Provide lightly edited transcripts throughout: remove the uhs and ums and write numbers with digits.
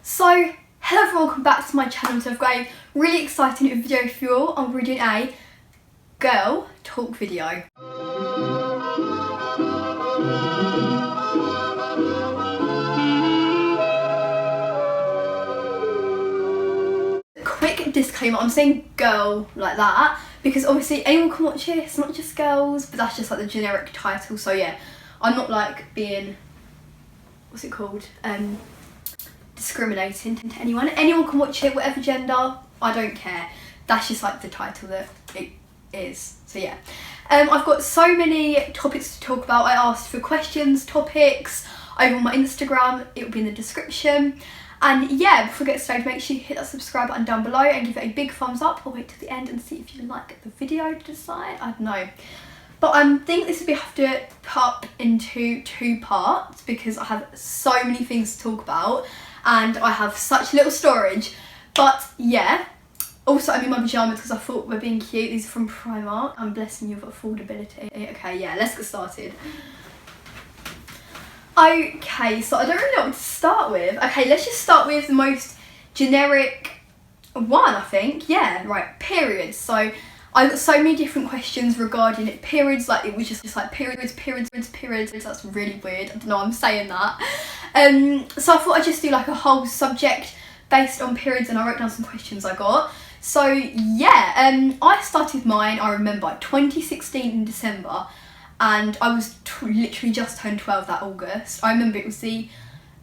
So, hello everyone, welcome back to my channel. So I've got a really exciting new video for you all. I'm going to be doing a girl talk video. Quick disclaimer, I'm saying girl like that because obviously anyone can watch it, it's not just girls, but that's just like the generic title. So yeah, I'm not like being, what's it called? Discriminating to anyone. Anyone can watch it, whatever gender, I don't care. That's just like the title that it is. So yeah, I've got so many topics to talk about. I asked for questions, topics over on my Instagram. It will be in the description. And yeah, before we get started, make sure you hit that subscribe button down below and give it a big thumbs up. I'll wait till the end and see if you like the video to decide. I don't know. But I think this will have to put up into 2 parts because I have so many things to talk about and I have such little storage. But yeah, also I'm in my pyjamas because I thought we're being cute. These are from Primark. I'm blessing you with affordability. Okay, yeah, let's get started. Okay, so I don't really know what to start with. Okay, let's just start with the most generic one, I think. Yeah, right, periods. So I got so many different questions regarding it. Periods, like it was just like periods. That's really weird. I don't know why I'm saying that. So I thought I'd just do like a whole subject based on periods, and I wrote down some questions I got. So yeah, I started mine, I remember, 2016 in December, and I was literally just turned 12 that August. I remember it was the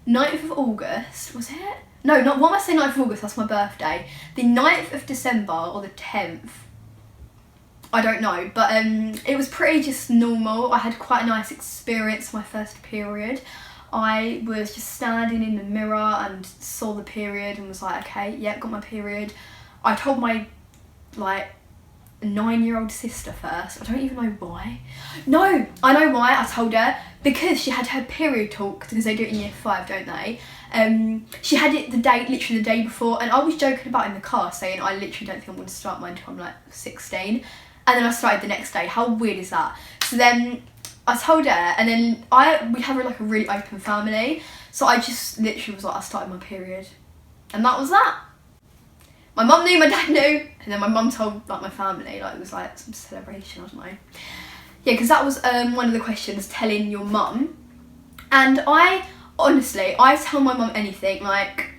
9th of August, was it? No, not, what am I saying 9th of August, that's my birthday. The 9th of December or the 10th. I don't know, but it was pretty just normal. I had quite a nice experience my first period. I was just standing in the mirror and saw the period and was like, okay, yeah, got my period. I told my like 9-year-old sister first. I don't even know why. No, I know why I told her. Because she had her period talk, because they do it in year 5, don't they? She had it literally the day before, and I was joking about in the car saying I literally don't think I'm going to start mine until I'm like 16. And then I started the next day. How weird is that? So then I told her, and then we have like a really open family. So I just literally was like, I started my period. And that was that. My mum knew, my dad knew, and then my mum told like my family, like it was like some celebration, I don't know. Yeah, because that was one of the questions, telling your mum. And I tell my mum anything, like,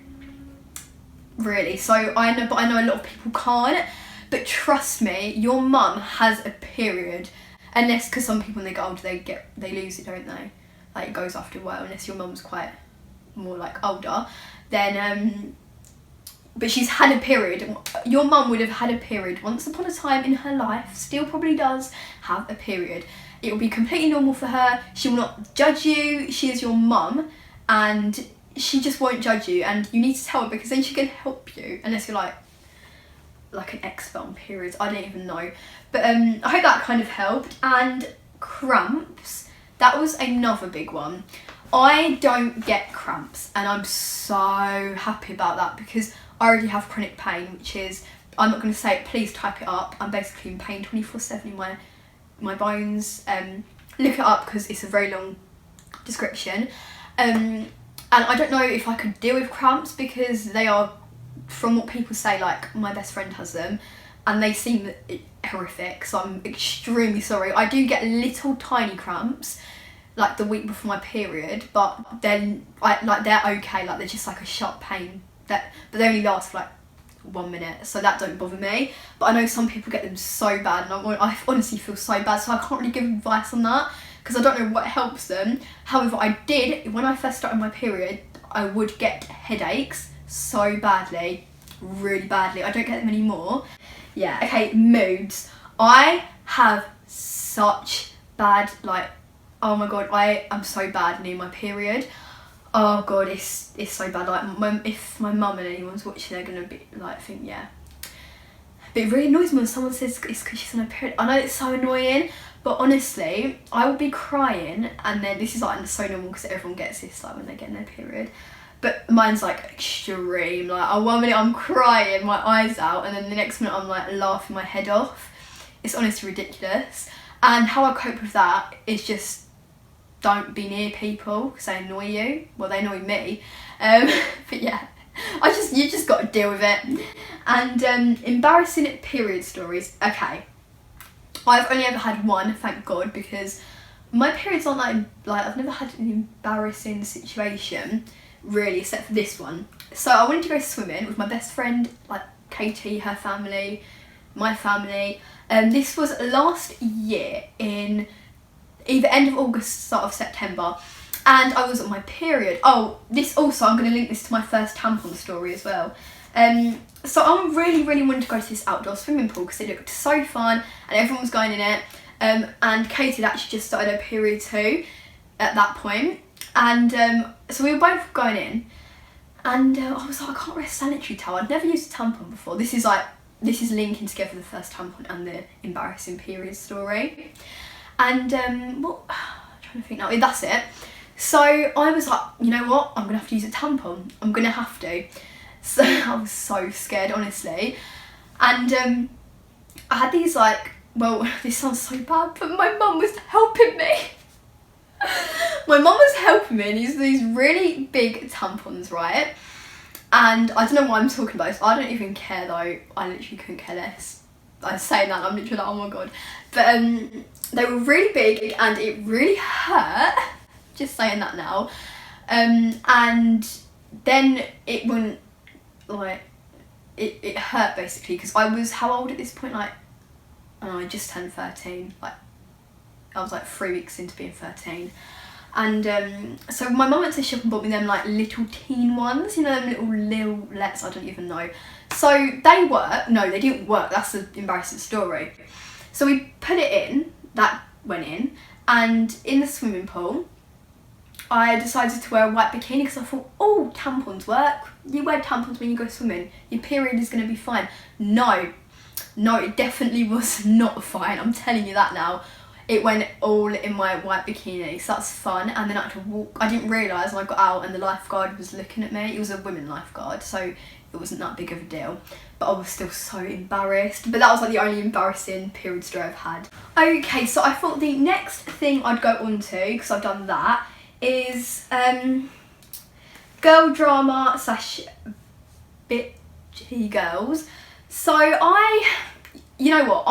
really. So I know a lot of people can't. But trust me, your mum has a period. Unless, because some people when they get older, they lose it, don't they? Like it goes after a while, unless your mum's quite more like older. Then, but she's had a period. Your mum would have had a period once upon a time in her life, still probably does have a period. It will be completely normal for her. She will not judge you. She is your mum and she just won't judge you. And you need to tell her because then she can help you, unless you're like an expert on periods, I don't even know. But I hope that kind of helped. And cramps, that was another big one. I don't get cramps and I'm so happy about that because I already have chronic pain, which is, I'm not going to say it, please type it up. I'm basically in pain 24/7 in my bones. Look it up because it's a very long description. And I don't know if I could deal with cramps because they are, from what people say, like my best friend has them and they seem horrific, so I'm extremely sorry. I do get little tiny cramps like the week before my period, but then they're okay, like they're just like a sharp pain, but they only last for like 1 minute, so that don't bother me. But I know some people get them so bad and I honestly feel so bad, so I can't really give advice on that because I don't know what helps them. However, I did, when I first started my period, I would get headaches so badly, really badly. I don't get them anymore. Yeah, okay, moods. I have such bad, like, oh my god, I am so bad near my period. Oh god, it's so bad. Like, if my mum and anyone's watching, they're gonna be like, think, yeah. But it really annoys me when someone says it's because she's on her period. I know it's so annoying, but honestly, I will be crying, and then this is like so normal because everyone gets this like when they get in their period. But mine's like extreme, like 1 minute I'm crying my eyes out and then the next minute I'm like laughing my head off. It's honestly ridiculous. And how I cope with that is just don't be near people because they annoy you. Well, they annoy me. But yeah, deal with it. And embarrassing period stories. Okay, I've only ever had one, thank God, because my periods aren't like I've never had an embarrassing situation really, except for this one. So I wanted to go swimming with my best friend, like Katie, her family, my family. This was last year in either end of August, start of September, and I was on my period. Oh, this also, I'm going to link this to my first tampon story as well. So I really wanted to go to this outdoor swimming pool because it looked so fun and everyone was going in it. And Katie had actually just started her period too at that point. And so we were both going in, and I was like, I can't wear a sanitary towel. I'd never used a tampon before. This is linking together the first tampon and the embarrassing period story. And well, I'm trying to think now. That's it. So I was like, you know what? I'm gonna have to use a tampon. I'm gonna have to. So I was so scared, honestly. And I had these well, this sounds so bad, but my mum was helping me. My mum was helping me and used these really big tampons, right? And I don't know why I'm talking about this. I don't even care though. I literally couldn't care less. I'm saying that and I'm literally like, oh my God. But they were really big and it really hurt. Just saying that now. And then it wouldn't, it hurt basically, because I was, how old at this point? I just turned 13. I was 3 weeks into being 13. And so my mum went to the shop and bought me them little teen ones, you know, them little lets, I don't even know. So they work. No, they didn't work. That's an embarrassing story. So we put it in, that went in, and in the swimming pool, I decided to wear a white bikini because I thought, oh, tampons work. You wear tampons when you go swimming. Your period is going to be fine. No, it definitely was not fine. I'm telling you that now. It went all in my white bikini, so that's fun. And then I had to walk. I didn't realise when I got out and the lifeguard was looking at me. It was a women lifeguard, so it wasn't that big of a deal. But I was still so embarrassed. But that was the only embarrassing period story I've had. Okay, so I thought the next thing I'd go on to, because I've done that, is girl drama / bitchy girls. So you know what,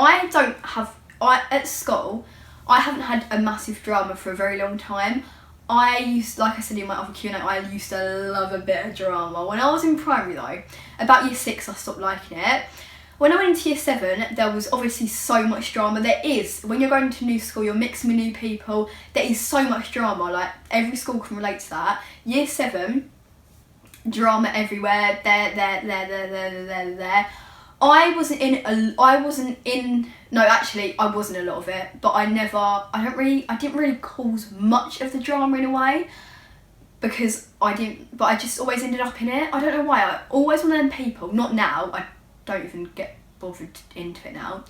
at school, I haven't had a massive drama for a very long time. I used, like I said in my other Q&A, I used to love a bit of drama. When I was in primary though, about year 6 I stopped liking it. When I went into year 7, there was obviously so much drama. There is, when you're going to a new school, you're mixing with new people, there is so much drama, every school can relate to that. Year 7, drama everywhere, there. I wasn't in a lot of it, but I didn't really cause much of the drama in a way, because I just always ended up in it. I don't know why. I always one of them people, not now, I don't even get bothered into it now.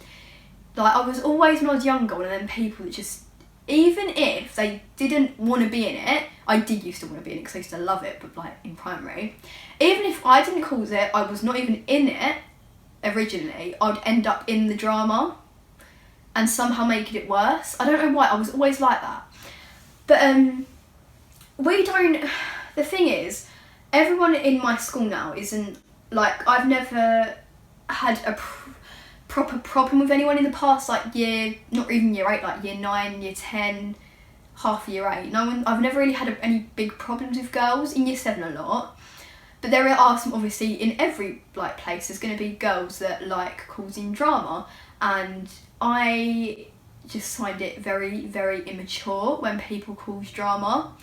I was always, when I was younger, one of them people that just, even if they didn't want to be in it, I did used to want to be in it because I used to love it, but in primary, even if I didn't cause it, I was not even in it originally, I'd end up in the drama and somehow making it worse. I don't know why, I was always like that. But the thing is, everyone in my school now isn't, I've never had a proper problem with anyone in the past, not even year 8, year 9, year 10, half year 8. I've never really had any big problems with girls. In year 7 a lot. But there are some, obviously, in every place, there's going to be girls that like causing drama, and I just find it very, very immature when people cause drama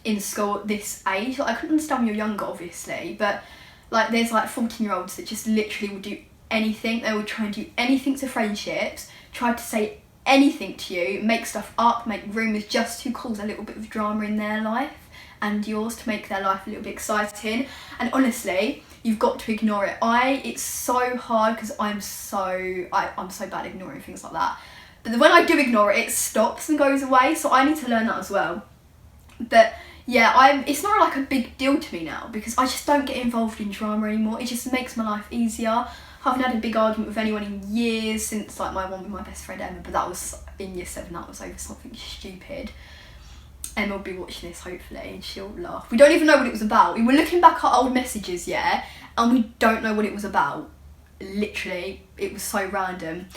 in school at this age. I couldn't understand when you're younger, obviously, but there's 14-year-olds that just literally will do anything. They will try and do anything to friendships, try to say anything to you, make stuff up, make rumours just to cause a little bit of drama in their life and yours, to make their life a little bit exciting. And honestly, you've got to ignore it. It's so hard because I'm so bad at ignoring things like that. But when I do ignore it, it stops and goes away. So I need to learn that as well. But yeah, it's not a big deal to me now because I just don't get involved in drama anymore. It just makes my life easier. I haven't had a big argument with anyone in years since my one with my best friend Emma, but that was in year 7. That was over something stupid. Emma will be watching this hopefully and she'll laugh. We don't even know what it was about. We were looking back at old messages, yeah, and we don't know what it was about. Literally, it was so random.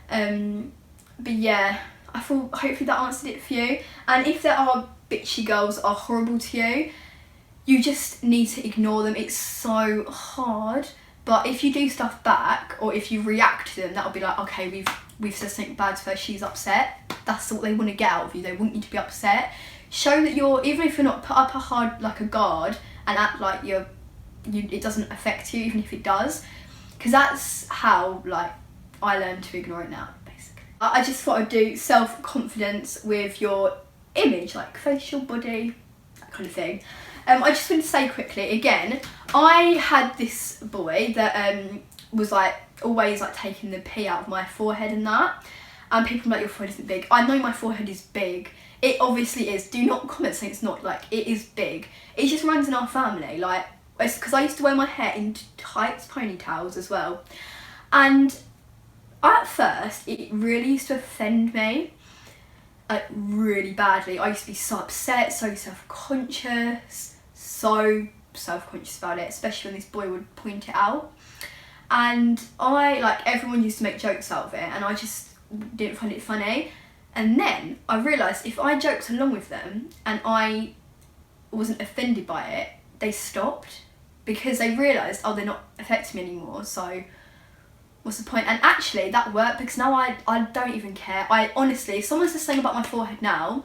But yeah, I thought hopefully that answered it for you. And if there are bitchy girls that are horrible to you, you just need to ignore them. It's so hard. But if you do stuff back, or if you react to them, that'll be like, okay, we've said something bad to her, she's upset. That's what they want to get out of you. They want you to be upset. Show that even if you're not put up a guard and act like it doesn't affect you, even if it does. Because that's how I learned to ignore it now, basically. I just thought I'd do self-confidence with your image, like facial, body, that kind of thing. I just want to say quickly, again, I had this boy that was always taking the pee out of my forehead and that. And people were like, your forehead isn't big. I know my forehead is big. It obviously is. Do not comment saying it's not. It is big. It just runs in our family. It's because I used to wear my hair in tight ponytails as well. And at first, it really used to offend me. Really badly. I used to be so upset, so self-conscious about it, especially when this boy would point it out. And everyone used to make jokes out of it, and I just didn't find it funny. And then I realised if I joked along with them and I wasn't offended by it, they stopped, because they realised, oh, they're not affecting me anymore, so what's the point? And actually that worked, because now I don't even care. I honestly, if someone says something about my forehead now,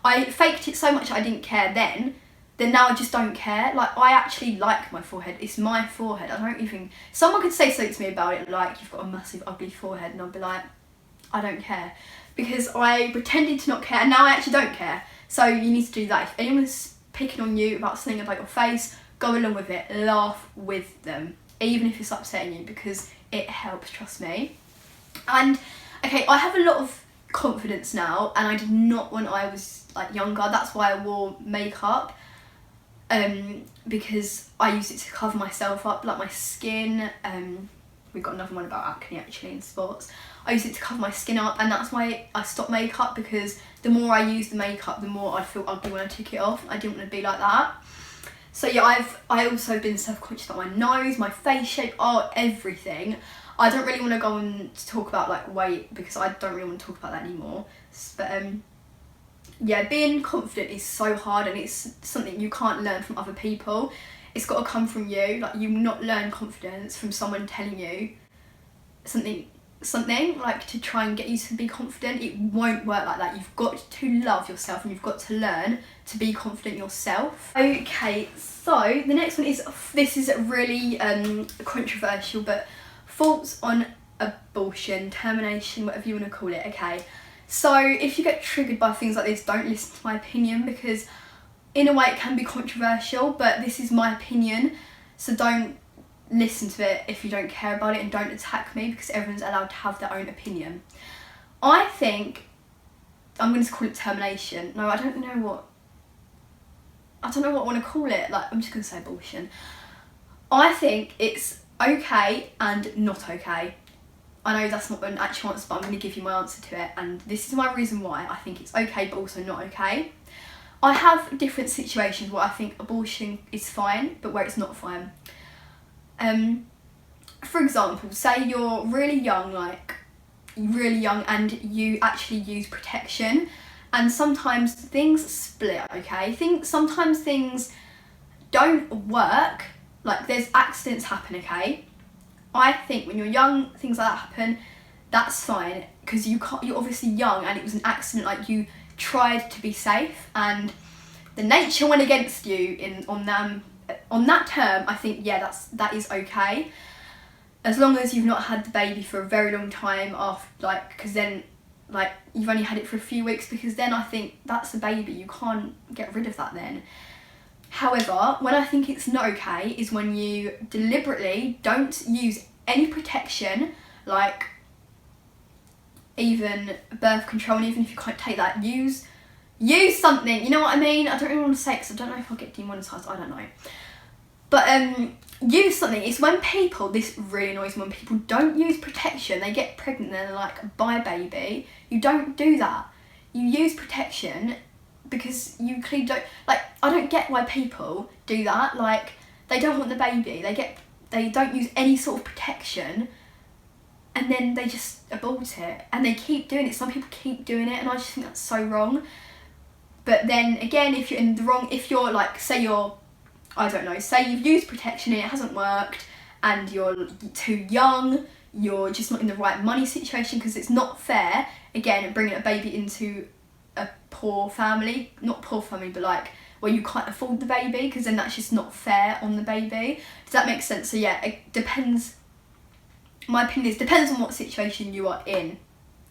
I faked it so much I didn't care then now I just don't care. I actually like my forehead. It's my forehead. I don't even... Someone could say something to me about it, you've got a massive ugly forehead, and I'd be like, I don't care. Because I pretended to not care, and now I actually don't care. So you need to do that. If anyone's picking on you about something about your face, go along with it. Laugh with them, even if it's upsetting you, because it helps, trust me. And, okay, I have a lot of confidence now, and I did not when I was younger. That's why I wore makeup. Because I used it to cover myself up, my skin. We've got another one about acne actually in sports. I used it to cover my skin up, and that's why I stopped makeup, because the more I used the makeup, the more I'd feel ugly when I took it off. I didn't want to be like that. So yeah, I also been self-conscious about my nose, my face shape, everything. I don't really want to go on to talk about weight, because I don't really want to talk about that anymore. But yeah, being confident is so hard, and it's something you can't learn from other people. It's got to come from you. You not learn confidence from someone telling you something to try and get you to be confident. It won't work like that. You've got to love yourself, and you've got to learn to be confident yourself. Okay, so the next one is, this is really controversial, but thoughts on abortion, termination, whatever you want to call it. Okay. So if you get triggered by things like this, don't listen to my opinion, because in a way it can be controversial, but this is my opinion, so don't listen to it if you don't care about it, and don't attack me, because everyone's allowed to have their own opinion. I think, I'm going to call it termination. No, I don't know what I want to call it. I'm just going to say abortion. I think it's okay and not okay. I know that's not an actual answer, but I'm going to give you my answer to it, and this is my reason why I think it's okay but also not okay. I have different situations where I think abortion is fine, but where it's not fine. For example, say you're really young, and you actually use protection, and sometimes things split, okay? Sometimes things don't work, there's accidents happen, okay? I think when you're young, things like that happen, that's fine, because you're obviously young and it was an accident, you tried to be safe and the nature went against you on that term. I think, yeah, that is okay, as long as you've not had the baby for a very long time after, because then you've only had it for a few weeks, because then I think that's a baby, you can't get rid of that then. However, when I think it's not okay is when you deliberately don't use any protection, even birth control, and even if you can't take that, use something, you know what I mean? I don't really want to say it because I don't know if I'll get demonetised, I don't know. But use something. It's when people, this really annoys me, when people don't use protection, they get pregnant and they're like, bye baby. You don't do that. You use protection, because you clearly don't, I don't get why people do that. They don't want the baby, they get they don't use any sort of protection, and then they just abort it, and they keep doing it. Some people keep doing it, and I just think that's so wrong. But then again, if you're in the wrong, if you're like, say you're, I don't know, say you've used protection and it hasn't worked, and you're too young, you're just not in the right money situation, because it's not fair, again, bringing a baby into a poor family, not poor family, but like where you can't afford the baby, because then that's just not fair on the baby. Does that make sense? So yeah, it depends. My opinion is, depends on what situation you are in.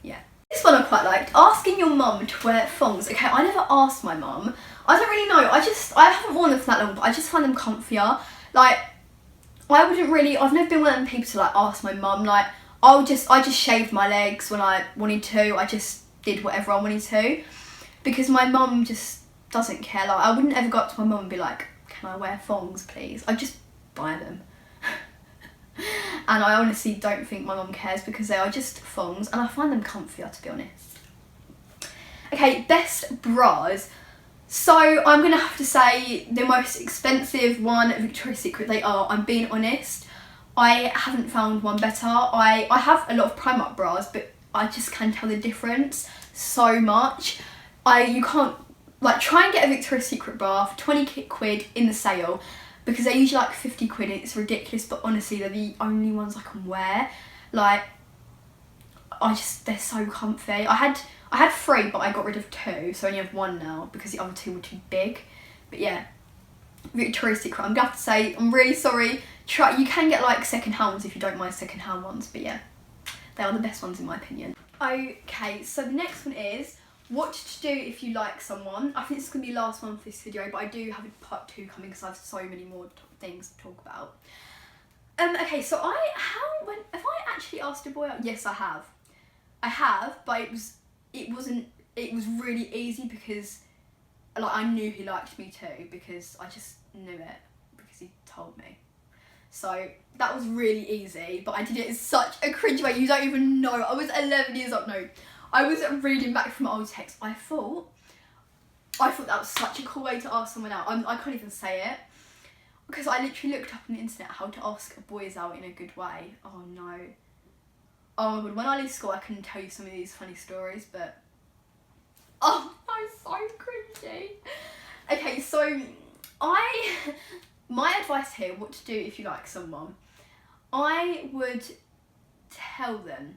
Yeah. This one I quite liked. Asking your mum to wear thongs. Okay, I never asked my mum. I don't really know. I haven't worn them for that long, but I just find them comfier. Like, I've never been one of them people to like ask my mum. Like, I just shaved my legs when I wanted to. I just did whatever I wanted to. Because my mum just doesn't care. Like, I wouldn't ever go up to my mum and be like, can I wear thongs, please? I'd just buy them. And I honestly don't think my mum cares, because they are just thongs and I find them comfier, to be honest. Okay, best bras. So I'm going to have to say the most expensive one, Victoria's Secret, they are. I'm being honest. I haven't found one better. I have a lot of Primark bras, but I just can tell the difference so much. You can't, like, try and get a Victoria's Secret bra for 20 quid in the sale, because they're usually like 50 quid. It's ridiculous, but honestly they're the only ones I can wear. Like, they're so comfy. I had 3, but I got rid of 2, so I only have 1 now because the other 2 were too big. But yeah, Victoria's Secret, I'm gonna have to say, I'm really sorry. You can get like second-hand ones if you don't mind second-hand ones, but yeah, they are the best ones in my opinion. Okay, so the next one is what to do if you like someone. I think this is going to be the last one for this video, but I do have a part 2 coming because I have so many more things to talk about. Okay, so have I actually asked a boy out? Yes, I have. I have, but it was really easy, because like I knew he liked me too, because I just knew it, because he told me. So that was really easy, but I did it in such a cringe way. You don't even know. I was 11 years old. No, I was reading back from old texts. I thought that was such a cool way to ask someone out. I can't even say it, because I literally looked up on the internet how to ask boys out in a good way. Oh no. Oh my god, when I leave school I can tell you some of these funny stories, but oh, that was so cringy. Okay, so my advice here, what to do if you like someone, I would tell them,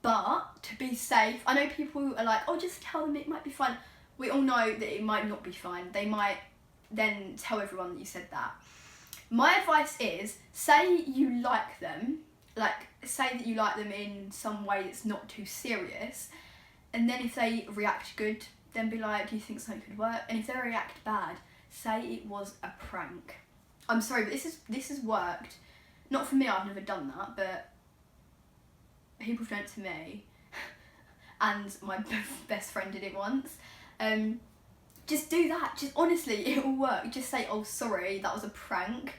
but to be safe. I know people are like, oh, just tell them, it might be fine. We all know that it might not be fine. They might then tell everyone that you said that. My advice is, say you like them, like say that you like them in some way that's not too serious, and then if they react good, then be like, do you think something could work? And if they react bad, say it was a prank. I'm sorry, but this has worked. Not for me, I've never done that, but people have done it to me. And my best friend did it once. Just do that. Just honestly, it will work. Just say, oh, sorry, that was a prank.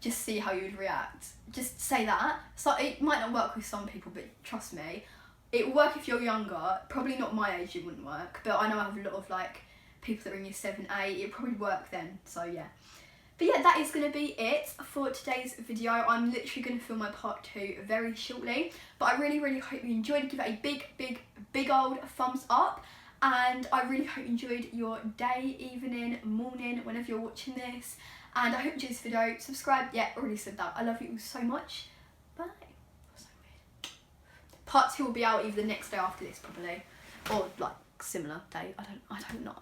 Just see how you would react. Just say that. So it might not work with some people, but trust me, it will work if you're younger. Probably not my age, it wouldn't work. But I know I have a lot of like people that are in year 7, 8. It'd probably work then. So yeah. But yeah, that is going to be it for today's video. I'm literally going to film my part 2 very shortly. But I really, really hope you enjoyed. Give it a big, big, big old thumbs up. And I really hope you enjoyed your day, evening, morning, whenever you're watching this. And I hope you enjoyed this video. Subscribe. Yeah, already said that. I love you all so much. Bye. So weird. Part 2 will be out either the next day after this, probably. Or like similar day. I don't know.